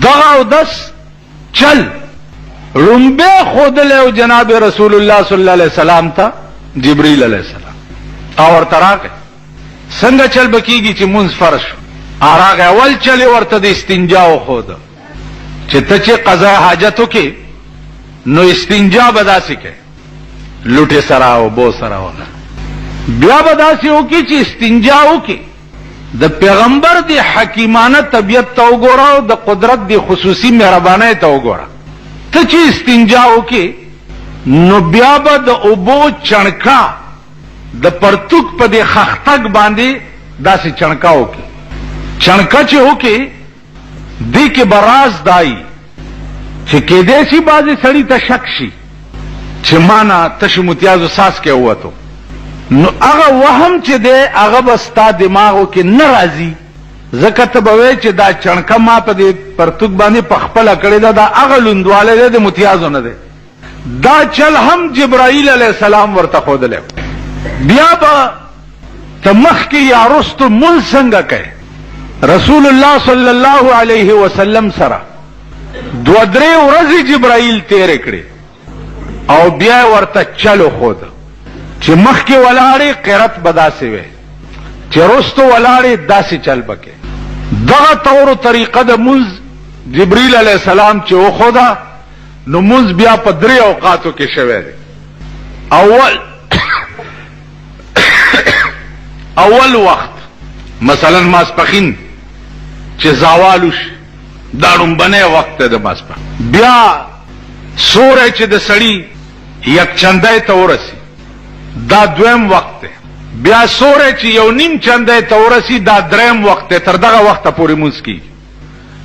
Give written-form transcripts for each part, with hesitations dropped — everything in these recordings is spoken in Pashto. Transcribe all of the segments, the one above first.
دغه اودس چل رنبه خودله او جناب رسول الله صلی الله علیه وسلم ته جبرئیل علیه السلام او ورته راغی څنګه چل بکیږي چې منځ فرض شو راغی اول چل ورته د استنجا خود چې ته چې قضا حاجت وکې نو استنجا به داسې کوي لوټه سره او بو سره ولا بیا به داسې وکړي چې استنجا وکړي د پیغمبر دی حکیمانه طبیعت ته وګوره او د قدرت دی خصوصي مهربانۍ ته وګوره ته چې استنجا وکړي نو بیا به د اوبو چڼکا د پرتوک په دې خختګ باندې داسې چڼکا وکړي چڼکا چې وکړي دې کې براز دای چې کېدې شي بعضې سړي ته شک شي چې مانا تش متیازو ساس کې ووتو نو هغه وهم چې دی هغه به ستا دماغو کې نه راځي ځکه ته به وایې چې دا چڼکه ما په دې پرتوک باندې په خپله کړې ده دا هغه لوندوالی دی د متیازو نه دی دا چل هم جبرائیل علیه السلام ورته ښودلی بیا به ته مخکې یا رستو مونځ څنګه کوې رسول الله صلی الله علیه وسلم سره 2-3 ورځې جبرائیل تیرې کړې او بیا ورته چلو خود چې مخکې ولاړې قرت به داسې وي چې رستو ولاړې داسې چل بکې دغه طور و طریقه د مونځ جبرئیل علیه السلام چې وښوده نو مونځ بیا په 3 اوقاتو کې شوی دی اول وخت مثلا ماسپخین چې زوال وشي دا لومبنی وخت دی د ماسپخین بیا سوری چې د سړي یکچندی ته ورسي دا دویم وخت دی بیا سوری چې یو نیم چندی ته ورسي دا دریم وخت دی تر دغه وخته پورې مونځ کیږي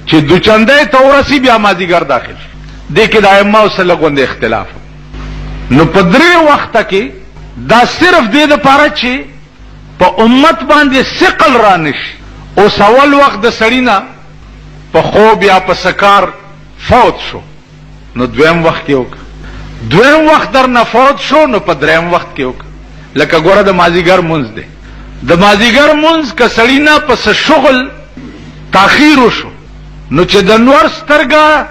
چې دوچندی ته ورسي بیا مازدیګر داخل شي دې کې د ائمهو سره لږ اختلاف نو په 3 وخته کې دا صرف دې دپاره چې په امت باندې ثقل را نشي اوس اول وخت د سړي نه په خوب یا په سکار فوت شو نو دویم وخت کې وکړه دویم وخت در نه فوت شو نو په 3م وخت کې وکړه لکه ګوره د مازدیګر مونځ دی د مازدیګر مونځ که سړي نه په شغل تاخیر وشو نو چې د نور سترګه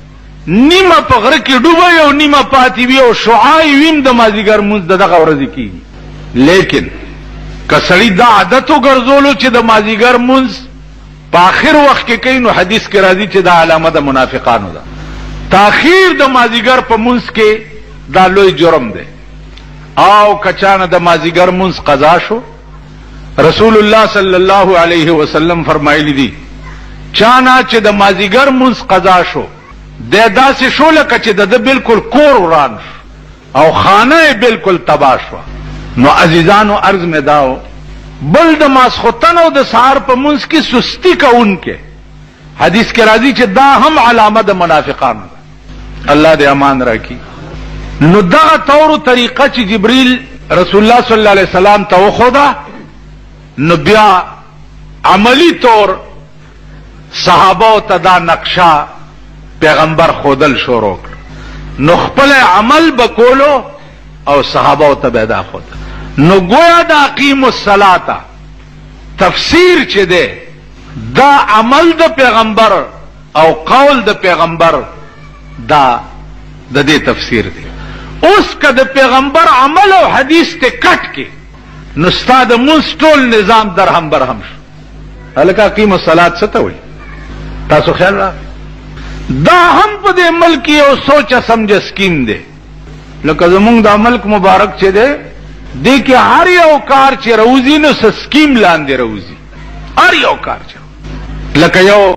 نیمه په غره کې ډوبه او نیمه پاتې وي او شعاع ویم د مازدیګر مونځ د دغه ورځې کېږي لیکن که سړي دا عادت وګرځولو چې د مازدیګر مونځ په آخر وخت کې کوي نو حدیث کې راځي چې دا علامه د منافقانو ده تاخیر د مازدیګر په مونځ کې دا لوی جرم دی او کچانه د مازدیګر مونځ قضا شو رسول الله صلی الله علیه وسلم فرمایلی دي چانه چې د مازدیګر مونځ قضا شو د داسې شو لکه چې د بالکل کور وران شو او خانه بالکل تباه شو نو عزیزانو عرض می داو بل د ماسخوتن او د سهار په مونځ کې سستی کوونکې حدیث کې راځي چې دا هم علامه د منافقانو ده الله دې امان راکړي نو دغه طور و طریقه چې جبرئیل رسول الله صلی الله علیه وسلم ته وښوده نو بیا عملی طور صحابه ته دا نقشه پیغمبر خودل شروع کړ نو خپل عمل بکولو او صحابه ته به دا خود نو گویا دا اقیم الصلاة تفسیر چې ده دا عمل د پیغمبر او قول د پیغمبر دا د دې تفسیر دی اوس که د پیغمبر عمل او حدیث ته کټ کې نو ستا د مونځ ټول نظام درهم برهم شو هلکه اقیم الصلاة څه ته وایي تاسو خیال را دا هم په دې ملک یو سوچه سمجه سکیم دی لکه زمونږ دا ملک مبارک چې دی دې کې هر یو کار چې روزي نو سکیم لاندې روزي هر یو کار چې لکه یو